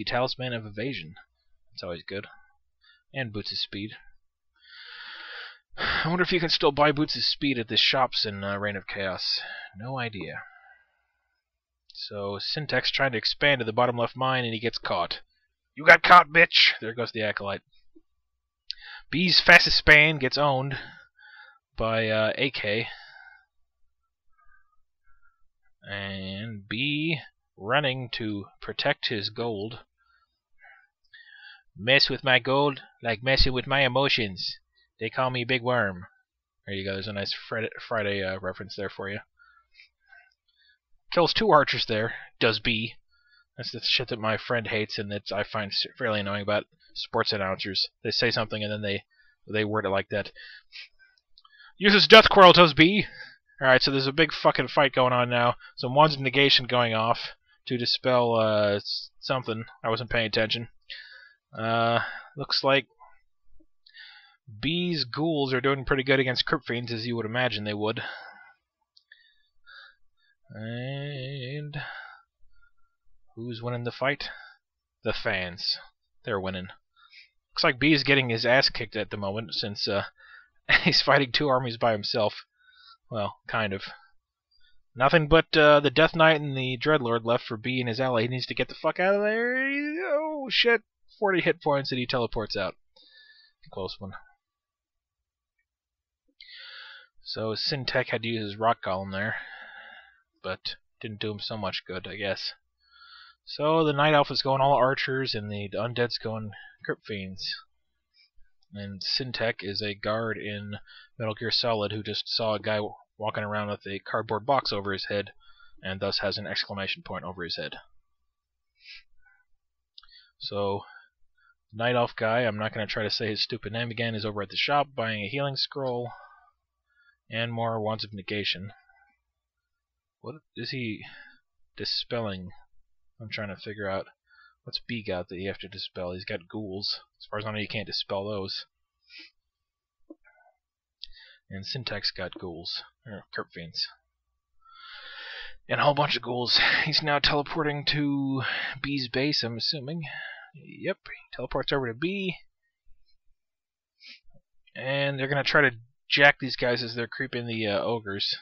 Talisman of Evasion. That's always good. And Boots of Speed. I wonder if you can still buy Boots of Speed at the shops in Reign of Chaos. No idea. So Syntax trying to expand to the bottom left mine, and he gets caught. You got caught, bitch! There goes the Acolyte. B's fastest span gets owned by AK. And B running to protect his gold. Mess with my gold like messing with my emotions. They call me Big Worm. There you go, there's a nice Friday reference there for you. Kills 2 archers there, does B. That's the shit that my friend hates and that I find fairly annoying about sports announcers. They say something and then they word it like that. Uses Death Quarrel, does B. Alright, so there's a big fucking fight going on now. Some wands of negation going off to dispel something. I wasn't paying attention. Looks like B's ghouls are doing pretty good against Crypt Fiends, as you would imagine they would. And who's winning the fight? The fans. They're winning. Looks like B is getting his ass kicked at the moment, since he's fighting 2 armies by himself. Well, kind of. Nothing but the Death Knight and the Dreadlord left for B and his ally. He needs to get the fuck out of there. Oh, shit. 40 hit points and he teleports out. Close one. So Syntech had to use his rock column there, but didn't do him so much good, I guess. So the Night Elf is going all archers and the Undead's going Crypt Fiends. And Syntech is a guard in Metal Gear Solid who just saw a guy walking around with a cardboard box over his head and thus has an exclamation point over his head. So Night Elf guy, I'm not going to try to say his stupid name again, is over at the shop buying a healing scroll and more wands of negation. What is he dispelling? I'm trying to figure out. What's B got that you have to dispel? He's got ghouls. As far as I know, you can't dispel those. And Syntax got ghouls. Or Crypt Fiends. And a whole bunch of ghouls. He's now teleporting to B's base, I'm assuming. Yep, he teleports over to B. And they're going to try to jack these guys as they're creeping the ogres.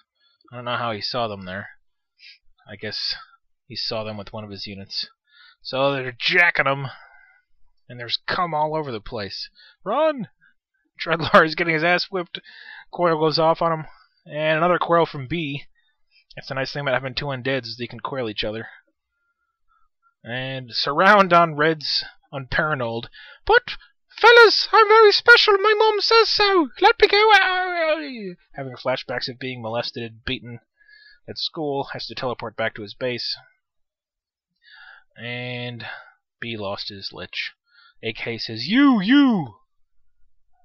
I don't know how he saw them there. I guess he saw them with one of his units. So they're jacking them. And there's cum all over the place. Run! Dreadlord is getting his ass whipped. Coil goes off on him. And another coil from B. That's the nice thing about having 2 undeads is they can coil each other. And surround on Red's unparanoid. But, fellas, I'm very special. My mom says so. Let me go. Having flashbacks of being molested and beaten at school. Has to teleport back to his base. And B lost his lich. AK says, You!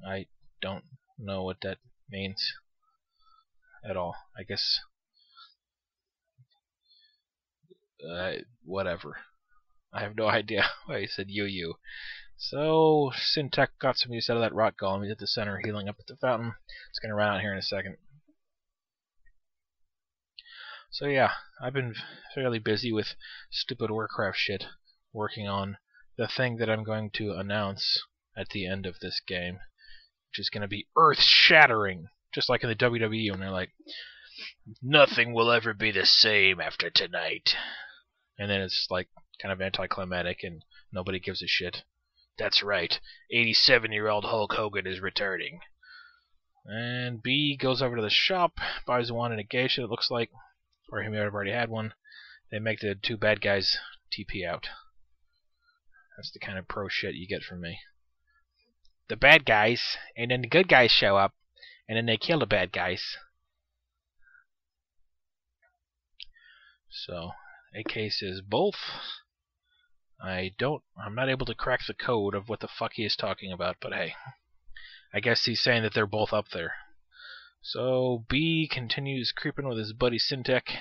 I don't know what that means at all. I guess whatever. I have no idea why he said you. So Syntech got some use out of that rock golem. He's at the center healing up at the fountain. It's gonna run out here in a second. So yeah, I've been fairly busy with stupid Warcraft shit, working on the thing that I'm going to announce at the end of this game, which is going to be earth-shattering, just like in the WWE when they're like, nothing will ever be the same after tonight. And then it's like kind of anticlimactic and nobody gives a shit. That's right, 87-year-old Hulk Hogan is returning. And B goes over to the shop, buys one in negation, it looks like, or he may have already had one. They make the 2 bad guys TP out. That's the kind of pro shit you get from me. The bad guys, and then the good guys show up, and then they kill the bad guys. So, AK says both. I'm not able to crack the code of what the fuck he is talking about, but hey. I guess he's saying that they're both up there. So, B continues creeping with his buddy Syntech.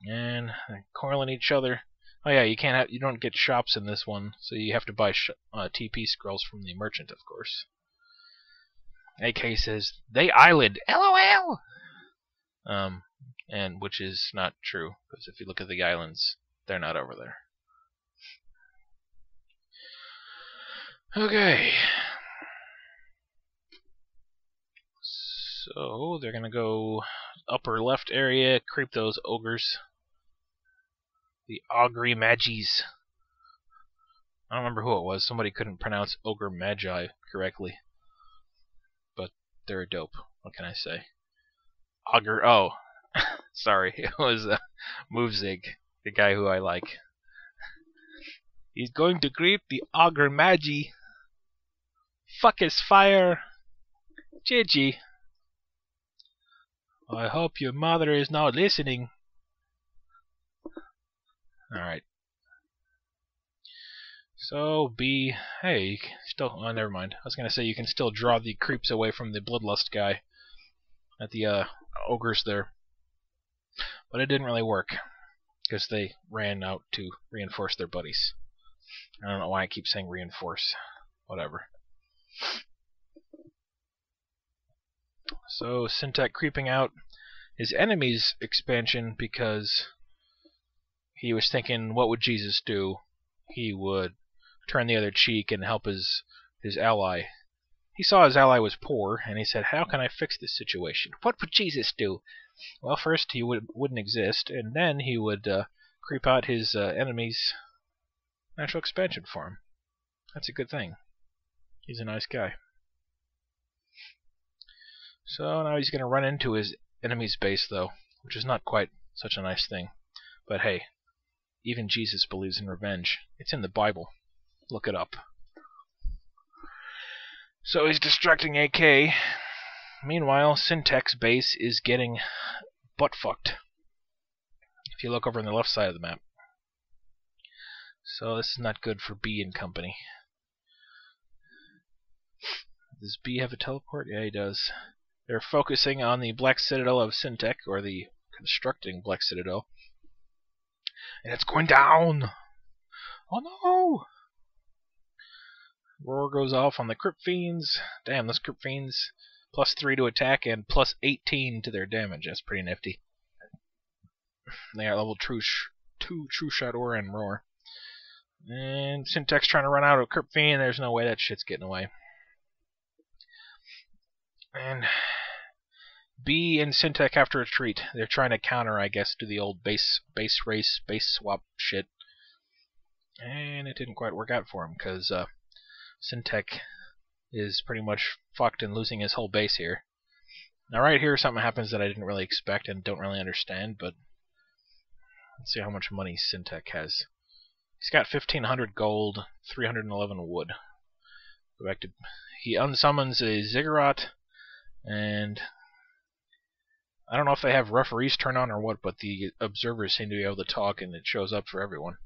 And they're coiling each other. Oh yeah, you don't get shops in this one, so you have to buy TP scrolls from the merchant, of course. AK says, they island, LOL! And which is not true, because if you look at the islands, they're not over there. Okay. So they're gonna go upper left area, creep those ogres. The Ogre Magis. I don't remember who it was. Somebody couldn't pronounce Ogre Magi correctly. But they're dope. What can I say? Ogre. Oh. Sorry. It was Movzig, the guy who I like. He's going to creep the Ogre Magi. Fuck his fire. GG. I hope your mother is now listening. Alright. So, B. Hey, still. Oh, never mind. I was gonna say you can still draw the creeps away from the Bloodlust guy at the ogres there. But it didn't really work, because they ran out to reinforce their buddies. I don't know why I keep saying reinforce. Whatever. So, Syntac creeping out his enemy's expansion because he was thinking, what would Jesus do? He would turn the other cheek and help his ally. He saw his ally was poor, and he said, how can I fix this situation? What would Jesus do? Well, first he wouldn't exist, and then he would creep out his enemy's natural expansion for him. That's a good thing. He's a nice guy. So now he's going to run into his enemy's base, though, which is not quite such a nice thing. But hey, even Jesus believes in revenge. It's in the Bible. Look it up. So he's distracting AK. Meanwhile, Syntac's base is getting butt-fucked. If you look over on the left side of the map. So this is not good for B and company. Does B have a teleport? Yeah, he does. They're focusing on the Black Citadel of Syntac, or the constructing Black Citadel. And it's going down! Oh no! Roar goes off on the Crypt Fiends. Damn, those Crypt Fiends. +3 to attack and +18 to their damage. That's pretty nifty. They got level 2 True Shot Aura and Roar. And Syntac's trying to run out of Crypt Fiend. There's no way that shit's getting away. And B and Syntac have to retreat. They're trying to counter, I guess, to the old base race, base swap shit. And it didn't quite work out for him, because Syntac is pretty much fucked and losing his whole base here. Now right here something happens that I didn't really expect and don't really understand, but let's see how much money Syntac has. He's got 1,500 gold, 311 wood. Go back to... He unsummons a Ziggurat, and I don't know if they have referees turn on or what, but the observers seem to be able to talk, and it shows up for everyone.